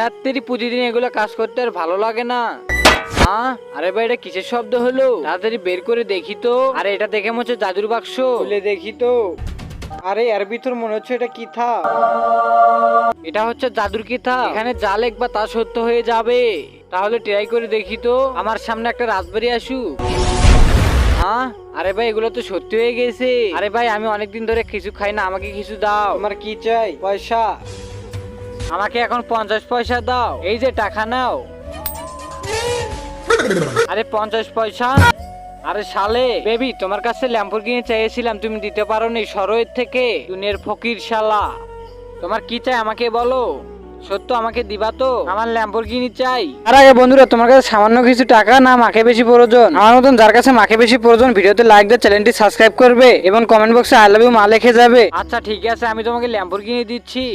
রাত্রি প্রতিদিন এগুলো কাজ করতে আর ভালো লাগে না। হ্যাঁ, আরে ভাই এটা কিসের শব্দ হলো? তাড়াতাড়ি বের করে দেখি তো। আরে এটা দেখে মনে হচ্ছে জাদুর বাক্স। খুলে দেখি তো। আরে এর ভিতর মনে হচ্ছে এটা কি থা? এটা হচ্ছে জাদুর কিথা। এখানে যা লিখবা তা সত্য হয়ে যাবে। তাহলে ট্রাই করে দেখি তো। আমার সামনে একটা রাজবাড়ি আসুক। হ্যাঁ, আরে ভাই এগুলো তো সত্যি হয়ে গেছে। আরে ভাই আমি অনেকদিন ধরে কিছু খাই না, আমাকে কিছু দাও। তোমার কি চাই? পয়সা। আমাকে এখন 50 পয়সা দাও। এই যে টাকা নাও। আরে 50 পয়সা। আরে শালে বেবি, তোমার কাছে ল্যাম্বরগিনি চাইছিলাম, তুমি দিতে পারোনি। সরোয়ের থেকে দুনিয়ার ফকির শালা। তোমার কি চাই আমাকে বলো। সত্য আমাকে দিবা তো? আমার ল্যাম্বরগিনি চাই। আর আগে বন্ধুরা, তোমার কাছে সামান্য কিছু টাকা না মাকে বেশি প্রয়োজন? আমার মতন যার কাছে মাকে বেশি প্রয়োজন ভিডিওতে লাইক দিয়ে চ্যানেলটি সাবস্ক্রাইব করবে এবং কমেন্ট বক্সে আই লাভ ইউ মা লিখে যাবে। আচ্ছা ঠিক আছে, আমি তোমাকে ল্যাম্বরগিনি দিচ্ছি।